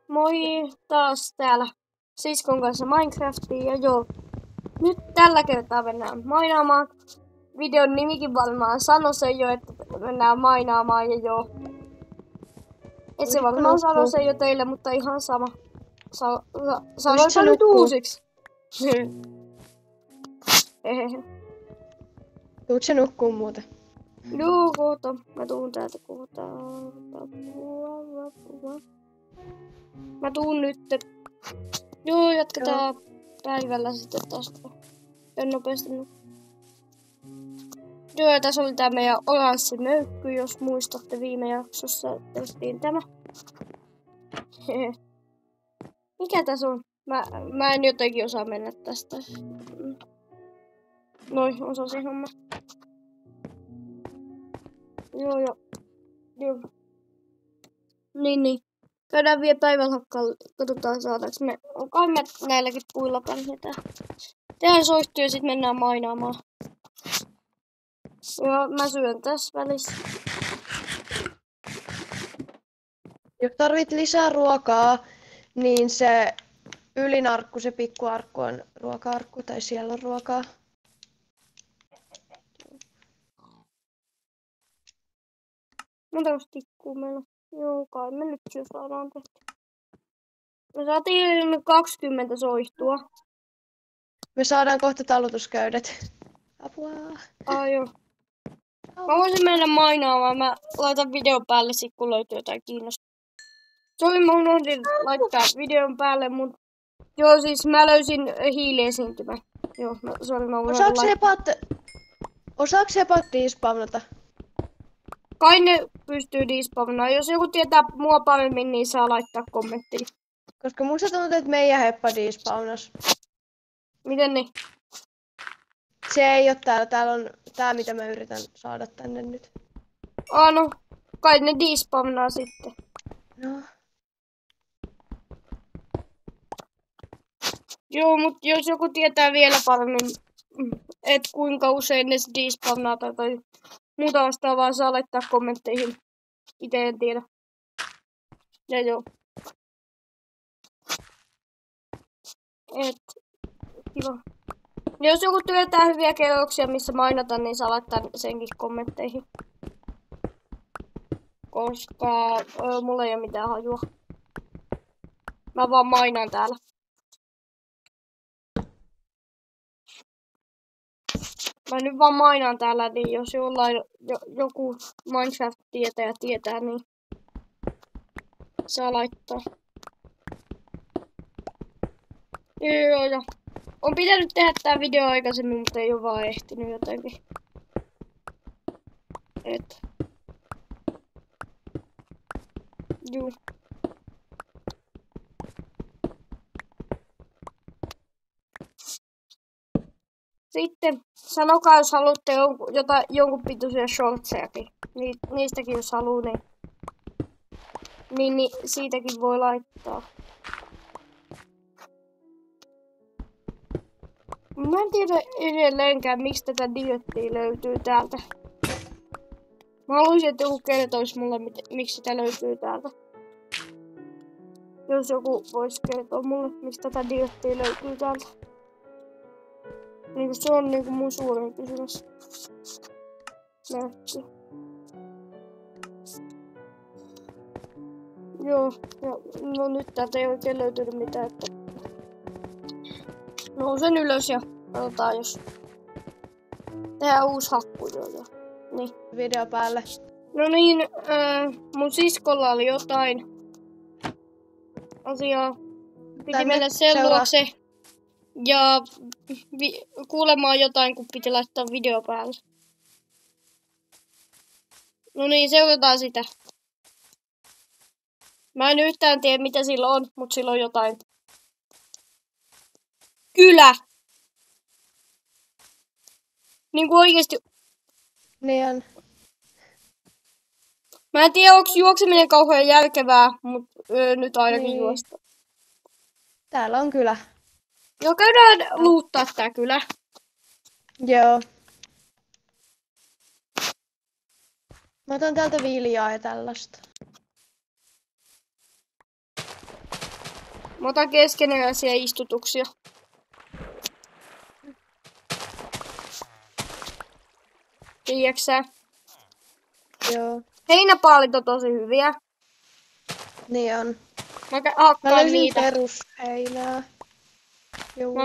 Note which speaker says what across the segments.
Speaker 1: Moi taas täällä siskon kanssa Minecraftiin ja joo, nyt tällä kertaa mennään mainaamaan. Videon nimikin varmaan sanoi se jo, että mennään mainaamaan ja joo. Et se varmaan sanoi se jo teille, mutta ihan sama. Sanoipa nyt uusiksi.
Speaker 2: Tuut se nukkuu muuten?
Speaker 1: Joo, kohta. Mä tuun täältä kohta. Mä tuun nyt. Joo, jatketaan päivällä sitten tästä. En nopeasti. Joo, ja tässä oli tää meidän oranssi möykky, jos muistatte viime jaksossa tehtiin tämä. Mikä tässä on? Mä en jotenkin osaa mennä tästä. Noi, osasin homma. Joo. Niin. Käydään vielä päivällä hakkaan. Katsotaan saadaanko me. Kai me näilläkin puilla pärjätään. Tehdään soihtu ja sit mennään mainaamaan. Joo, mä syön tässä välissä.
Speaker 2: Jos tarvit lisää ruokaa, niin se ylinarkku, se pikkuarkku on ruoka-arkku, tai siellä on ruokaa.
Speaker 1: Monta tikkuu meillä? Joo, kai me nyt jo saadaan tehty. Me saatiin 20 soihtua.
Speaker 2: Me saadaan kohta talutuskäydet. Apua.
Speaker 1: Joo. Mä voisin mennä mainaamaan. Mä laitan videon päälle sit kun löytyy jotain kiinnostavaa. Sori, mä unohdin laittaa videon päälle, mut joo, siis mä löysin hiiliesiintymän. Joo, sori, mä unohdin
Speaker 2: Osaaks hepat despawnata?
Speaker 1: Kai ne pystyy despawnaan. Jos joku tietää mua paremmin, niin saa laittaa kommenttiin.
Speaker 2: Koska musta tuntuu, että meidän heppa despawnas.
Speaker 1: Miten niin?
Speaker 2: Se ei oo täällä. Täällä on tää, mitä mä yritän saada tänne nyt.
Speaker 1: No. Kai ne despawnaa sitten.
Speaker 2: No.
Speaker 1: Joo, mut jos joku tietää vielä paremmin, että kuinka usein ne despawnaa tai muuta vastaavaa, saa laittaa kommentteihin. Itse en tiedä. Ja joo. Kiva. Ja jos joku tietää hyviä kerroksia, missä mainataan, niin saa laittaa senkin kommentteihin. Koska mulla ei ole mitään hajua. Mä vaan mainaan täällä. Mä nyt vaan mainaan täällä, niin jos jollain joku Minecraft-tietäjä tietää, niin saa laittaa. Joo. On pitänyt tehdä tää video aikaisemmin, mutta ei oo vaan ehtinyt jotenkin. Juu. Sitten sanokaa, jos haluatte jonkun pituisia shortsejakin. Niistäkin jos haluu, niin siitäkin voi laittaa. Mä en tiedä edelleenkään, miksi tätä diöttiä löytyy täältä. Mä haluaisin, että joku kertoisi mulle, miksi sitä löytyy täältä. Jos joku voisi kertoa mulle, miksi tätä diöttiä löytyy täältä. Se on mun suurin kysymys. Merkki. Joo, no nyt täältä ei oikein löytynyt mitään, että nousen ylös ja katsotaan, jos tehdään uusi hakku. Niin.
Speaker 2: Video päälle.
Speaker 1: No niin, mun siskolla oli jotain asiaa. Piti mennä sen luokse ja kuulemaan jotain, kun piti laittaa video päälle. No niin, seurataan sitä. Mä en yhtään tiedä, mitä sillä on, mutta sillä on jotain. Kylä! Niinku oikeesti.
Speaker 2: Niin.
Speaker 1: Mä en tiedä, onko juokseminen kauhean järkevää, mutta nyt ainakin niin. Juosta.
Speaker 2: Täällä on kylä.
Speaker 1: Joo, käydään luuttaa tää kylä.
Speaker 2: Joo. Mä otan täältä viljaa ja tällaista.
Speaker 1: Mä otan keskeneräisiä istutuksia. Tiedäksä?
Speaker 2: Joo.
Speaker 1: Heinäpaalit on tosi hyviä.
Speaker 2: Niin on.
Speaker 1: Mä
Speaker 2: Mä
Speaker 1: hakkaan
Speaker 2: löysin
Speaker 1: niitä.
Speaker 2: perusheinää. Juu.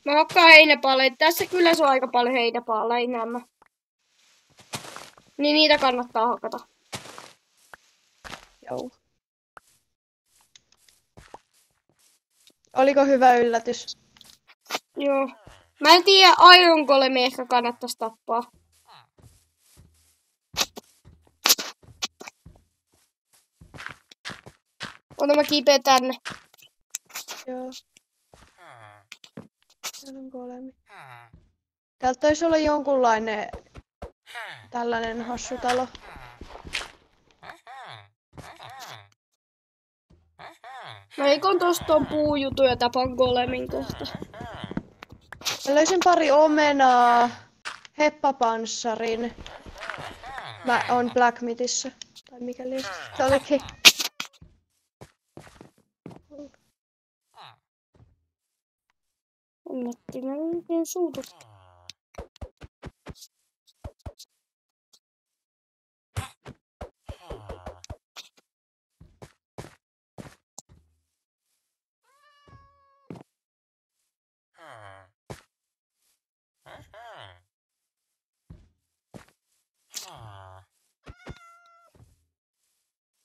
Speaker 1: Mä hakkaan heinäpaaleja. Tässä kyllä se on aika paljon heinäpaaleja nämä. Niin niitä kannattaa hakata.
Speaker 2: Joo. Oliko hyvä yllätys?
Speaker 1: Joo. Mä en tiedä, Iron Golemi ehkä kannattaisi tappaa. Ota mä kipeän tänne.
Speaker 2: Joo. Täällä on golemi. Täältä taisi olla jonkunlainen tällainen hassu talo.
Speaker 1: Mä ikon tosta ton puujutun ja tapan golemin kohta.
Speaker 2: Mä löysin pari omenaa, heppapanssarin. Mä oon Blackmitissä. Tai mikä liian. Se olikin.
Speaker 1: Onnetti, mä en oikein suutu.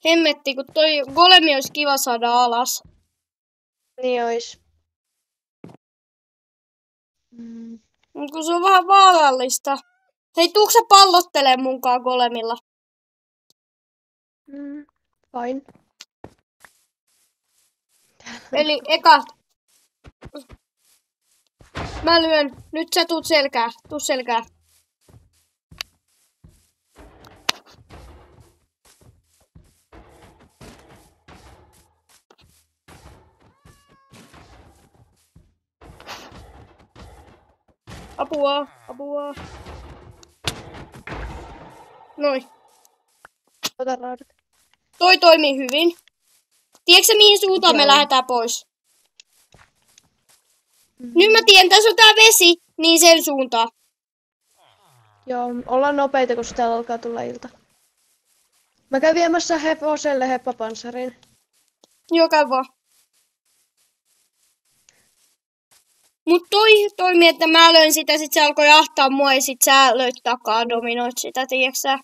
Speaker 1: Hemmetti, kun toi golemi olisi kiva saada alas.
Speaker 2: Niin ois.
Speaker 1: Mut kun se on vähän vaarallista. Hei, tuutko sä pallottelemaan munkaan golemilla?
Speaker 2: Fine.
Speaker 1: Eli eka. Mä lyön. Nyt sä tuut selkää. Tuu selkää. Apua, apua. Noin.
Speaker 2: Ota raudat.
Speaker 1: Toi toimii hyvin. Tiedätkö mihin suuntaan me lähdetään pois? Nyt mä tiedän, tässä on tää vesi, niin sen suuntaan.
Speaker 2: Joo, ollaan nopeita, kun täällä alkaa tulla ilta. Mä käyn viemässä hevoselle heppapanssarin.
Speaker 1: Joo, käy vaan. Mut toi toimi, että mä löin sitä, sit se alkoi jahtaa mua ja sit sä löit takaa, dominoit sitä, tiiäks sä?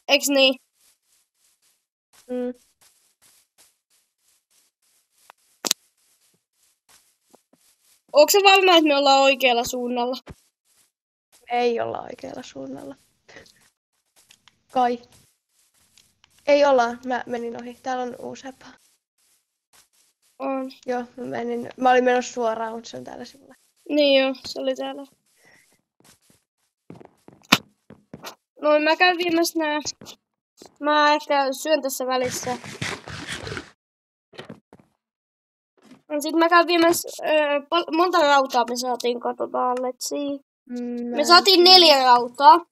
Speaker 1: Eiks niin? Onko se varma, että me ollaan oikealla suunnalla?
Speaker 2: Ei olla oikealla suunnalla. Kai. Ei olla, mä menin ohi. Täällä on uusi heppa.
Speaker 1: On.
Speaker 2: Joo, mä olin menossa suoraan, mutta se on täällä sivulla.
Speaker 1: Niin joo, se oli täällä. Noin, mä käyn viemässä nää. Mä ehkä syön tässä välissä. Sitten mä käyn viemässä, monta rautaa me saatiin, katsotaan, let's see. Me saatiin 4 rautaa.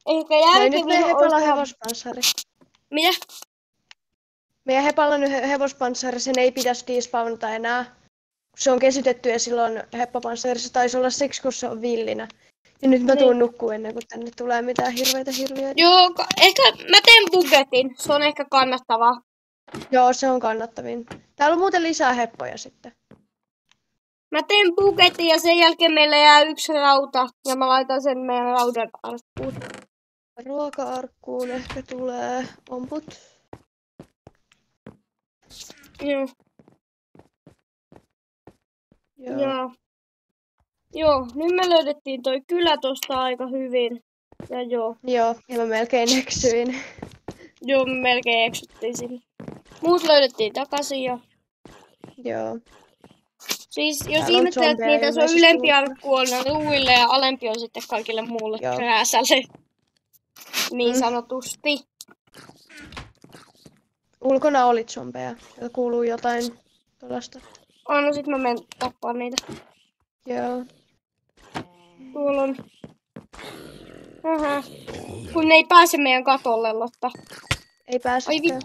Speaker 1: Ehkä
Speaker 2: nyt meidän hepalla on hevospanssari.
Speaker 1: Mitä?
Speaker 2: Meidän hepalla on hevospanssari, sen ei pitäisi despawnata enää. Se on kesytetty ja silloin heppapanssari, se taisi olla siksi, kun se on villinä. Ja nyt mä tuun nukkuu ennen kuin tänne tulee mitään hirveitä hirviöitä.
Speaker 1: Joo, ehkä mä teen bugetin, se on ehkä kannattavaa.
Speaker 2: Joo, se on kannattavin. Täällä on muuten lisää heppoja sitten.
Speaker 1: Mä teen bugetin ja sen jälkeen meillä jää 1 rauta ja mä laitan sen meidän raudan arkkuun.
Speaker 2: Ruoka-arkkuun ehkä tulee omput.
Speaker 1: Joo.
Speaker 2: Joo.
Speaker 1: Joo, nyt me löydettiin toi kylä tosta aika hyvin. Ja joo.
Speaker 2: Joo, ja mä melkein eksyin.
Speaker 1: Joo, me melkein eksyttiin sinne. Muut löydettiin takaisin ja...
Speaker 2: Joo.
Speaker 1: Siis jos ihmettelet niitä, se on ylempi arkku on ruuille ja alempi on sitten kaikille muulle krääsälle. Niin sanotusti.
Speaker 2: Ulkona oli zombeja. Ja kuuluu jotain tuollaista.
Speaker 1: No sit mä menen tappaa niitä.
Speaker 2: Joo.
Speaker 1: Tuolla on... Kun ne ei pääse meidän katolle, Lotta.
Speaker 2: Ei pääsekään.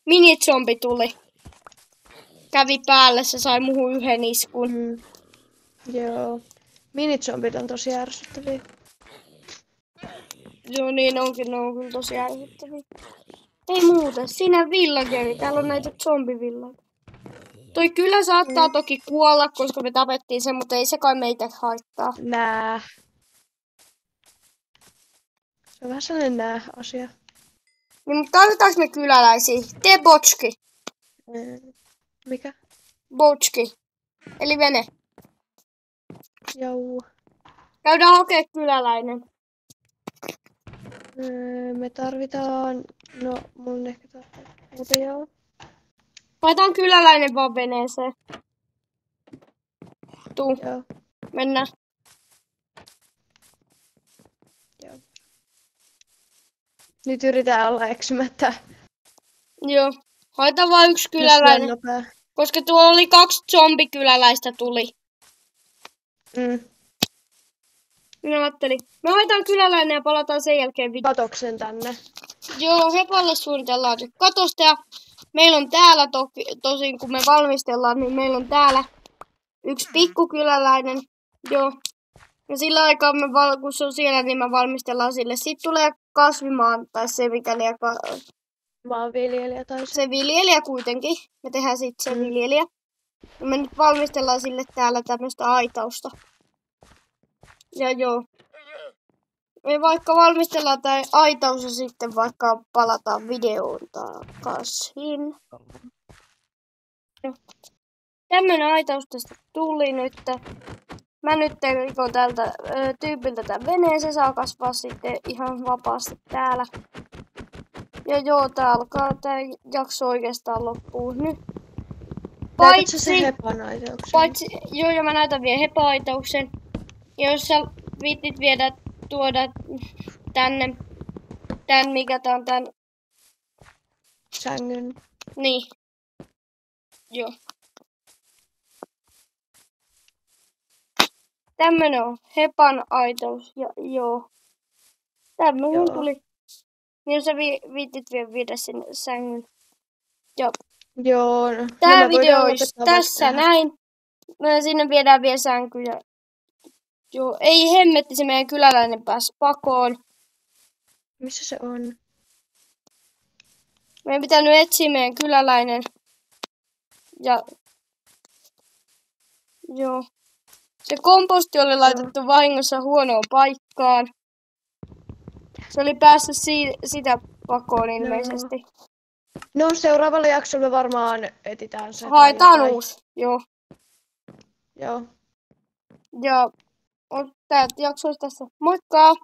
Speaker 1: Mini-zombi tuli. kävi päälle, se sai muuhun yhden iskun.
Speaker 2: Joo. Minizombit on tosi ärsyttäviä.
Speaker 1: Joo, niin onkin, ne on kyllä tosi ärsyttäviä. Ei muuta, siinä villageri, täällä on näitä zombivillagereita. Toi kyllä saattaa toki kuolla, koska me tapettiin sen, mutta ei se kai meitä haittaa.
Speaker 2: Nää. Se on vähän sellainen nää-asia.
Speaker 1: Niin, mutta tarvitaanko me kyläläisiä? Tee botski.
Speaker 2: Mikä?
Speaker 1: Botski. Eli vene.
Speaker 2: Joo.
Speaker 1: Käydään hakea kyläläinen.
Speaker 2: Me tarvitaan... No, mun ehkä mutta joo.
Speaker 1: Laitetaan kyläläinen vaan veneeseen. Tuu.
Speaker 2: Joo.
Speaker 1: Mennään.
Speaker 2: Joo. Nyt yritetään olla eksymättä.
Speaker 1: Joo. Haetaan vaan yksi kyläläinen. Koska tuolla oli 2 zombikyläläistä tuli. Minä ajattelin. Me haetaan kyläläinen ja palataan sen jälkeen
Speaker 2: katoksen tänne.
Speaker 1: Joo, Hepalle suunnitellaan se katosta ja meillä on täällä tosin kun me valmistellaan, niin meillä on täällä yksi pikkukyläläinen. Joo. Ja sillä aikaa kun se on siellä, niin me valmistellaan sille. Sitten tulee kasvimaan tai se mikä liian
Speaker 2: maanviljelijä tai
Speaker 1: se viljelijä kuitenkin. Me tehdään sitten se viljelijä. Ja me nyt valmistellaan sille täällä tämmöistä aitausta. Ja joo. Me vaikka valmistellaan tää aitaus ja sitten vaikka palataan videoon takaisin. Tämmönen aitaus tästä tuli nyt. Mä nyt rikon tältä tyypiltä tän veneen, se saa kasvaa sitten ihan vapaasti täällä. Ja joo, tää alkaa tää jakso oikeastaan loppuu nyt. Paitsi, joo, ja mä näytän vielä hepa-aitauksen. Ja jos sä viittit tuoda tänne, mikä tää on tän...
Speaker 2: sängyn.
Speaker 1: Niin. Joo. Tämmönen on hepan aitaus, ja joo. Tämmönen tuli. Niin jos sä viittit vielä viedä sinne sängyn. Ja
Speaker 2: joo.
Speaker 1: tää video olisi tässä näin. Sinne viedään vielä sänky ja... Joo, ei hemmetti, se meidän kyläläinen pääsi pakoon.
Speaker 2: Missä se on?
Speaker 1: Meidän pitää nyt etsiä meidän kyläläinen. Ja... Joo. Se komposti oli laitettu vahingossa huonoon paikkaan. Se oli päässyt sitä pakoon ilmeisesti.
Speaker 2: No seuraavalla jaksolla me varmaan etsitään se.
Speaker 1: Haetaan uusi, joo.
Speaker 2: Joo.
Speaker 1: Ja tää jakso olisi tässä. Moikka!